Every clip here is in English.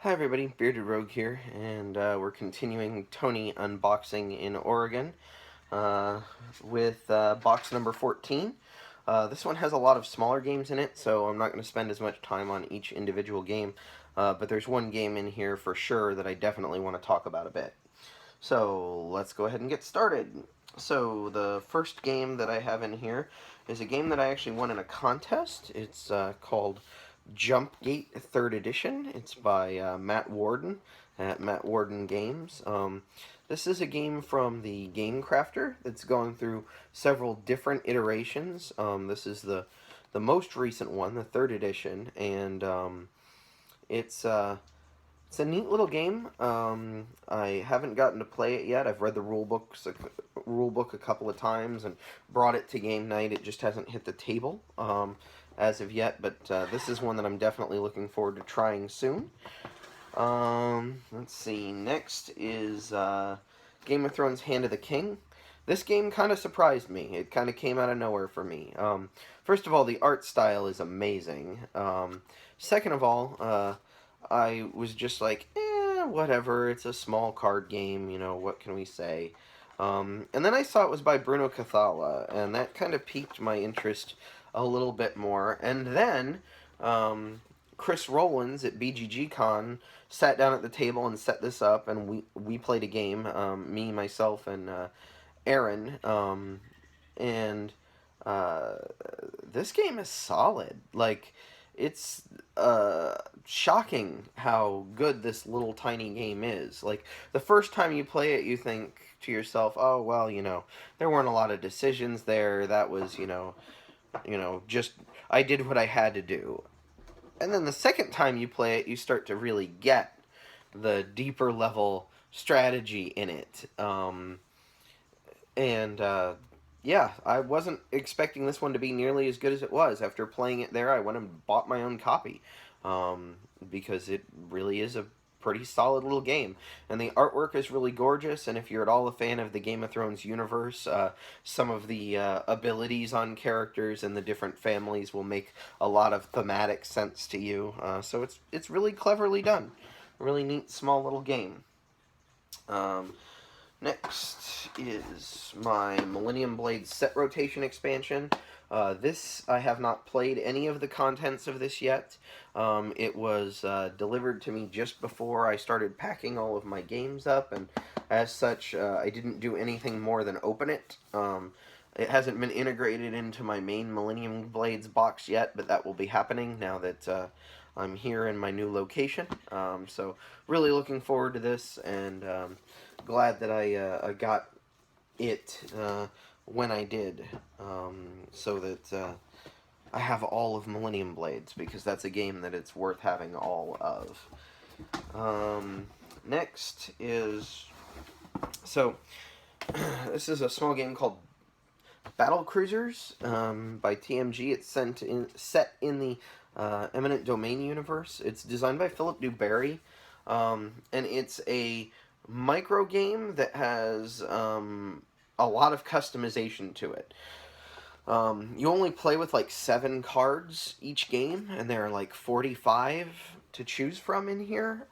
Hi everybody, Bearded Rogue here, and we're continuing Tony unboxing in Oregon uh, with box number 14. This one has a lot of smaller games in it, so I'm not going to spend as much time on each individual game, but there's one game in here for sure that I definitely want to talk about a bit. So let's go ahead and get started. So the first game that I have in here is a game that I actually won in a contest. It's called Jump Gate 3rd Edition. It's by Matt Warden at Matt Warden Games. This is a game from the Game Crafter that's going through several different iterations. This is the most recent one, the 3rd edition, and it's it's a neat little game. I haven't gotten to play it yet. I've read the rule book a couple of times and brought it to game night. It just hasn't hit the table as of yet, but this is one that I'm definitely looking forward to trying soon. Let's see. Next is Game of Thrones: Hand of the King. This game kind of surprised me. It kind of came out of nowhere for me. First of all, the art style is amazing. Second of all, I was just like, whatever, it's a small card game, what can we say? And then I saw it was by Bruno Cathala, and that kind of piqued my interest a little bit more. And then Chris Rowlands at BGG Con sat down at the table and set this up, and we played a game, me, myself, and Aaron, and uh, this game is solid. Like, it's shocking how good this little tiny game is. Like, the first time you play it, you think to yourself, oh, well, there weren't a lot of decisions there. That was, just, I did what I had to do. And then the second time you play it, you start to really get the deeper level strategy in it. And yeah, I wasn't expecting this one to be nearly as good as it was. After playing it there, I went and bought my own copy um, because it really is a pretty solid little game. And the artwork is really gorgeous, and if you're at all a fan of the Game of Thrones universe, some of the abilities on characters and the different families will make a lot of thematic sense to you. So it's really cleverly done. A really neat, small little game. Um, Next is my Millennium Blades set rotation expansion. This, I have not played any of the contents of this yet. It was delivered to me just before I started packing all of my games up, and as such, I didn't do anything more than open it. It hasn't been integrated into my main Millennium Blades box yet, but that will be happening now that I'm here in my new location. So really looking forward to this, and glad that I got it when I did, so that I have all of Millennium Blades, because that's a game that it's worth having all of. Next is, so this is a small game called Battle Cruisers by TMG. It's set in the Eminent Domain universe. It's designed by Philip Newberry, and it's a micro game that has a lot of customization to it. You only play with like 7 cards each game, and there are like 45 to choose from in here.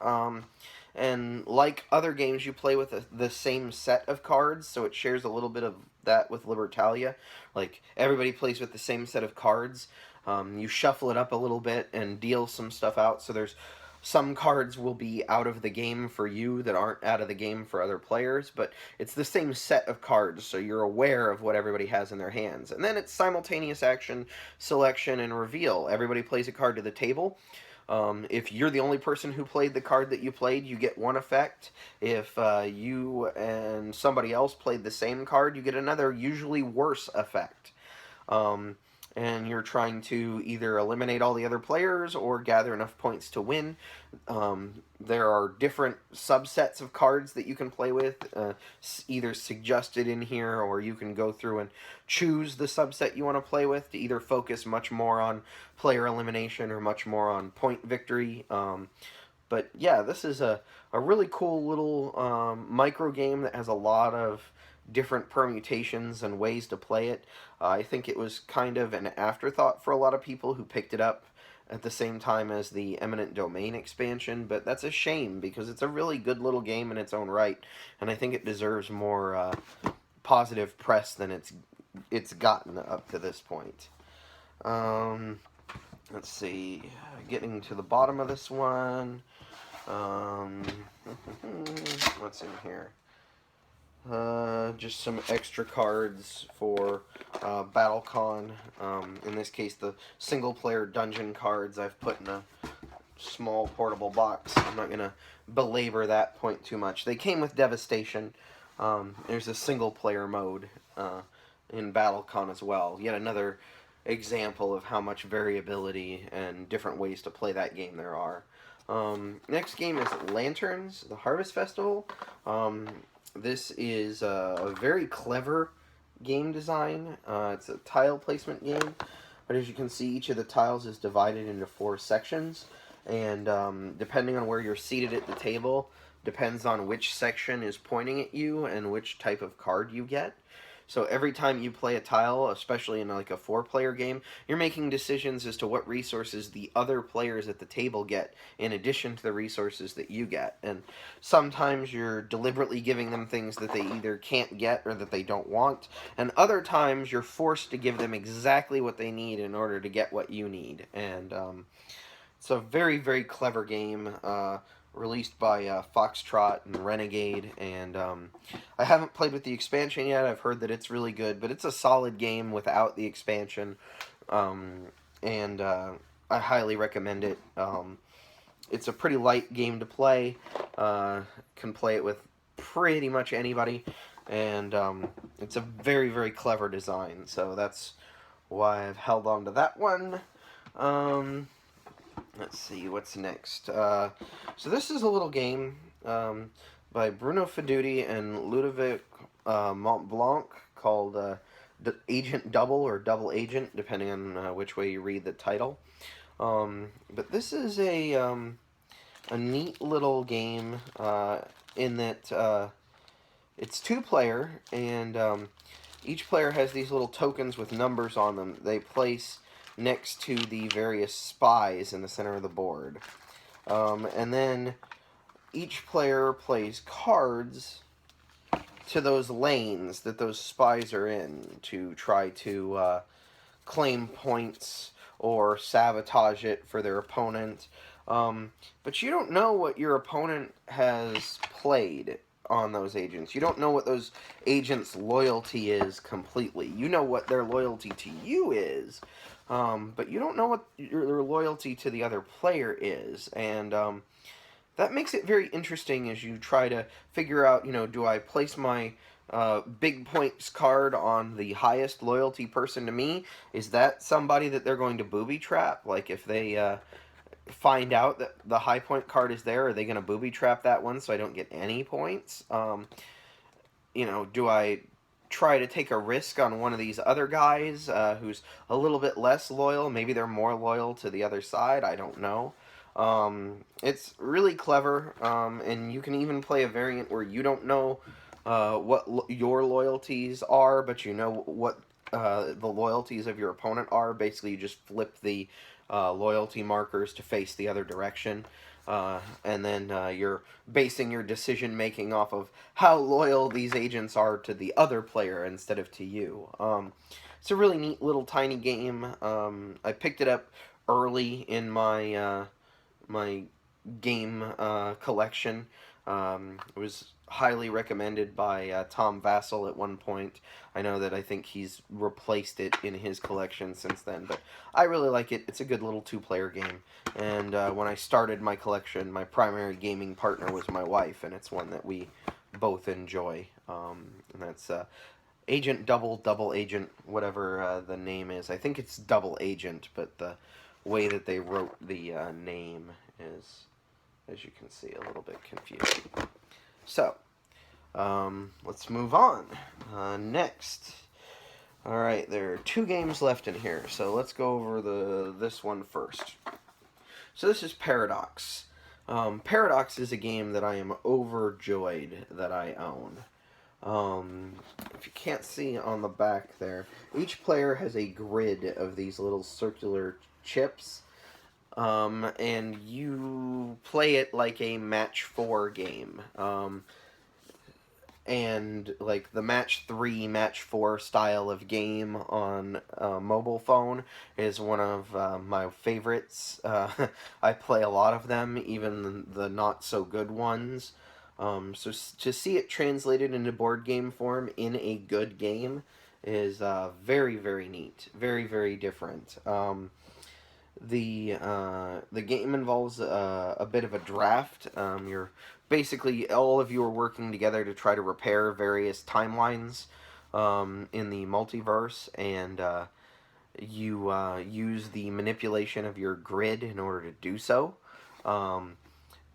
And like other games, you play with the same set of cards, so it shares a little bit of that with Libertalia. Like, everybody plays with the same set of cards. You shuffle it up a little bit and deal some stuff out, so there's some cards will be out of the game for you that aren't out of the game for other players, but it's the same set of cards, so you're aware of what everybody has in their hands. And then it's simultaneous action, selection, and reveal. Everybody plays a card to the table. If you're the only person who played the card that you played, you get one effect. If you and somebody else played the same card, you get another, usually worse effect. And you're trying to either eliminate all the other players or gather enough points to win. There are different subsets of cards that you can play with, either suggested in here, or you can go through and choose the subset you want to play with to either focus much more on player elimination or much more on point victory. But yeah, this is a really cool little micro game that has a lot of different permutations and ways to play it. I think it was kind of an afterthought for a lot of people who picked it up at the same time as the Eminent Domain expansion, but that's a shame because it's a really good little game in its own right, and I think it deserves more positive press than it's gotten up to this point. Let's see, getting to the bottom of this one. What's in here? Just some extra cards for Balcon. In this case, the single-player dungeon cards I've put in a small portable box. I'm not going to belabor that point too much. They came with Devastation. There's a single-player mode in Balcon as well. Yet another example of how much variability and different ways to play that game there are. Next game is Lanterns, the Harvest Festival. This is a very clever game design. It's a tile placement game, but as you can see, each of the tiles is divided into 4 sections, and depending on where you're seated at the table, depends on which section is pointing at you and which type of card you get. So every time you play a tile, especially in like a 4-player game, you're making decisions as to what resources the other players at the table get in addition to the resources that you get. And sometimes you're deliberately giving them things that they either can't get or that they don't want. And other times you're forced to give them exactly what they need in order to get what you need. And it's a very, very clever game. Released by Foxtrot and Renegade, and I haven't played with the expansion yet. I've heard that it's really good, but it's a solid game without the expansion, and I highly recommend it. It's a pretty light game to play. Can play it with pretty much anybody, and it's a very, very clever design, so that's why I've held on to that one. Let's see, what's next? So this is a little game by Bruno Feduti and Ludovic Montblanc called Agent Double or Double Agent, depending on which way you read the title. But this is a neat little game in that it's 2-player, and each player has these little tokens with numbers on them. They place next to the various spies in the center of the board. And then each player plays cards to those lanes that those spies are in to try to claim points or sabotage it for their opponent. But you don't know what your opponent has played on those agents. You don't know what those agents' loyalty is completely. You know what their loyalty to you is, but you don't know what your loyalty to the other player is, and that makes it very interesting as you try to figure out, do I place my big points card on the highest loyalty person to me? Is that somebody that they're going to booby trap? Like, if they find out that the high point card is there, are they going to booby trap that one so I don't get any points? Do I try to take a risk on one of these other guys who's a little bit less loyal? Maybe they're more loyal to the other side. I don't know. It's really clever, and you can even play a variant where you don't know what your loyalties are, but you know what the loyalties of your opponent are. Basically, you just flip the loyalty markers to face the other direction, and then you're basing your decision making off of how loyal these agents are to the other player instead of to you. It's a really neat little tiny game. I picked it up early in my my game collection. It was highly recommended by Tom Vassell at one point. I think he's replaced it in his collection since then, but I really like it. It's a good little 2-player game, and when I started my collection, my primary gaming partner was my wife, and it's one that we both enjoy, and that's Agent Double Agent, whatever the name is. I think it's Double Agent, but the way that they wrote the name is, as you can see, a little bit confusing. So, let's move on. Next. Alright, there are 2 games left in here, so let's go over this one first. So this is Paradox. Paradox is a game that I am overjoyed that I own. If you can't see on the back there, each player has a grid of these little circular chips, and you play it like a match 4 game. And like the match 3, match 4 style of game on a mobile phone is one of my favorites. I play a lot of them, even the not so good ones. So to see it translated into board game form in a good game is very, very neat. Very, very different. The game involves a bit of a draft. You're basically all of you are working together to try to repair various timelines in the multiverse, and you use the manipulation of your grid in order to do so. Um,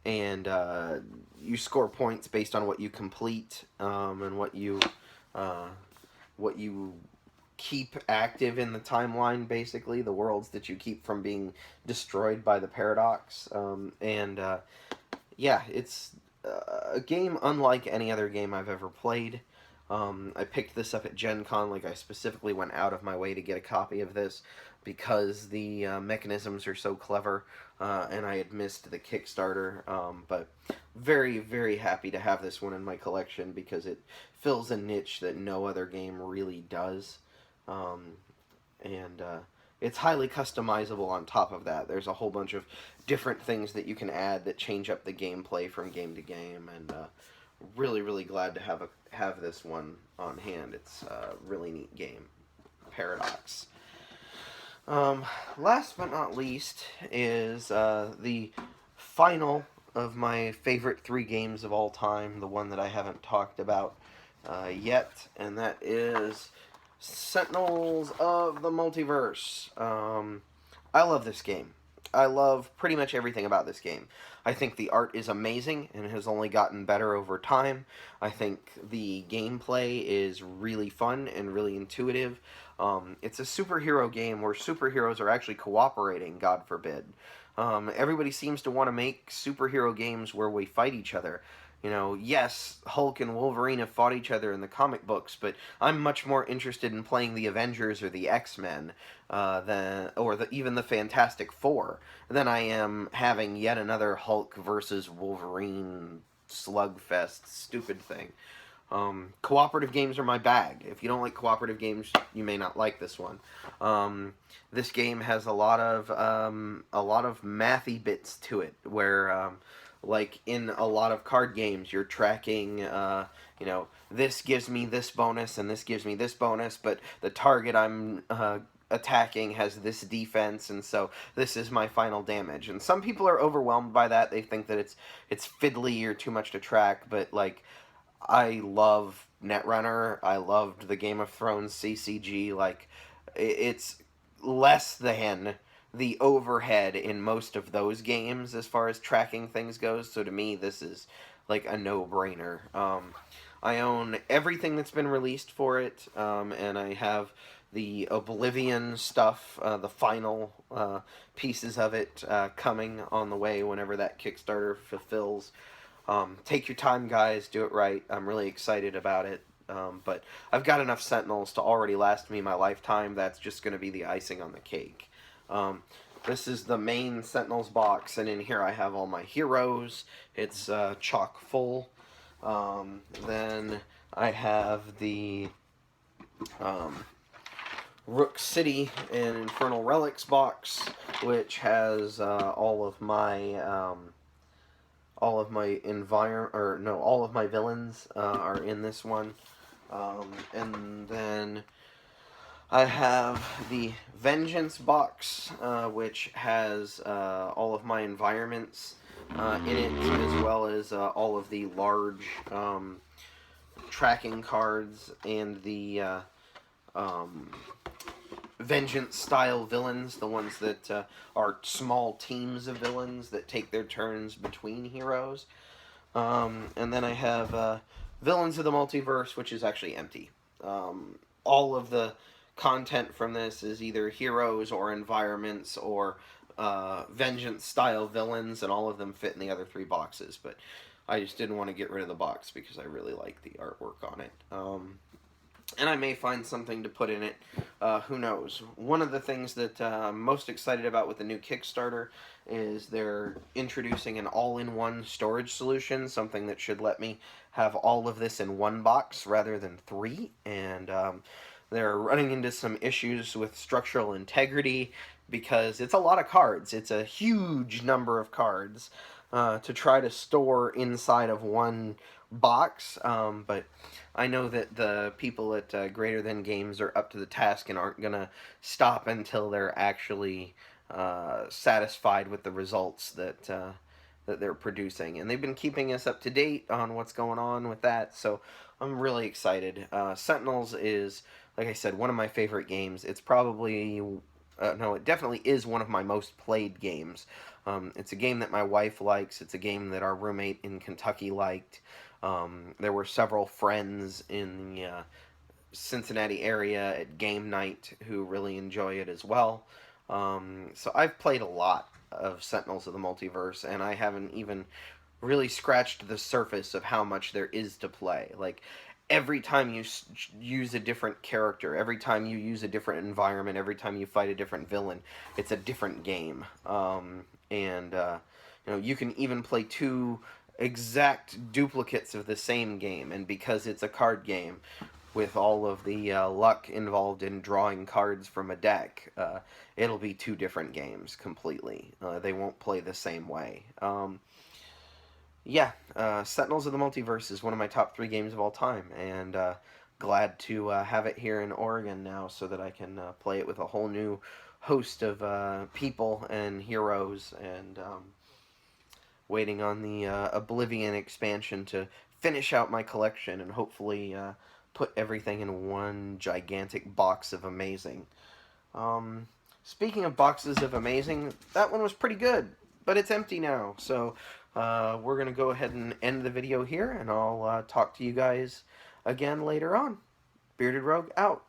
and you score points based on what you complete and uh, what you keep active in the timeline, basically the worlds that you keep from being destroyed by the paradox. Yeah, it's a game unlike any other game I've ever played. I picked this up at Gen Con. Like, I specifically went out of my way to get a copy of this because the mechanisms are so clever, and I had missed the Kickstarter. But very, very happy to have this one in my collection because it fills a niche that no other game really does. Um, and it's highly customizable on top of that. There's a whole bunch of different things that you can add that change up the gameplay from game to game, and really, really glad to have this one on hand. It's a really neat game. Paradox. Last but not least is the final of my favorite 3 games of all time, the one that I haven't talked about yet, and that is Sentinels of the Multiverse. I love this game. I love pretty much everything about this game. I think the art is amazing and has only gotten better over time. I think the gameplay is really fun and really intuitive. It's a superhero game where superheroes are actually cooperating, God forbid. Everybody seems to want to make superhero games where we fight each other. You know, yes, Hulk and Wolverine have fought each other in the comic books, but I'm much more interested in playing the Avengers or the X-Men, even the Fantastic Four, than I am having yet another Hulk versus Wolverine slugfest stupid thing. Cooperative games are my bag. If you don't like cooperative games, you may not like this one. This game has a lot of mathy bits to it, where like in a lot of card games, you're tracking, this gives me this bonus and this gives me this bonus, but the target I'm attacking has this defense, and so this is my final damage. And some people are overwhelmed by that. They think that it's fiddly or too much to track, but like, I love Netrunner. I loved the Game of Thrones CCG. Like, it's less than the overhead in most of those games as far as tracking things goes. So to me, this is like a no-brainer. I own everything that's been released for it, and I have the Oblivion stuff, the final pieces of it coming on the way whenever that Kickstarter fulfills. Take your time, guys. Do it right. I'm really excited about it. But I've got enough Sentinels to already last me my lifetime. That's just going to be the icing on the cake. This is the main Sentinels box, and in here I have all my heroes. It's chock full. Then I have the Rook City and Infernal Relics box, which has all of my all of my villains are in this one. And then I have the Vengeance box, which has all of my environments in it, as well as all of the large tracking cards and the Vengeance style villains, the ones that are small teams of villains that take their turns between heroes. And then I have Villains of the Multiverse, which is actually empty. All of the content from this is either heroes or environments or Vengeance style villains, and all of them fit in the other 3 boxes, but I just didn't want to get rid of the box because I really like the artwork on it. and I may find something to put in it. Who knows? One of the things that I'm most excited about with the new Kickstarter is they're introducing an all-in-one storage solution, something that should let me have all of this in one box rather than three. And they're running into some issues with structural integrity because it's a lot of cards. It's a huge number of cards to try to store inside of one box, but I know that the people at Greater Than Games are up to the task and aren't going to stop until they're actually satisfied with the results that they're producing. And they've been keeping us up to date on what's going on with that, so I'm really excited. Sentinels is, like I said, one of my favorite games. It's probably, no, it definitely is one of my most played games. It's a game that my wife likes. It's a game that our roommate in Kentucky liked. There were several friends in the Cincinnati area at game night who really enjoy it as well. So I've played a lot of Sentinels of the Multiverse, and I haven't even really scratched the surface of how much there is to play. Like, every time you use a different character, every time you use a different environment, every time you fight a different villain, it's a different game. And you know, you can even play two exact duplicates of the same game, and because it's a card game with all of the luck involved in drawing cards from a deck, it'll be two different games completely. They won't play the same way. Yeah, Sentinels of the Multiverse is one of my top 3 games of all time, and glad to have it here in Oregon now so that I can play it with a whole new host of people and heroes, and waiting on the Oblivion expansion to finish out my collection and hopefully put everything in one gigantic box of amazing. Speaking of boxes of amazing, that one was pretty good, but it's empty now, so we're going to go ahead and end the video here, and I'll talk to you guys again later on. Bearded Rogue out.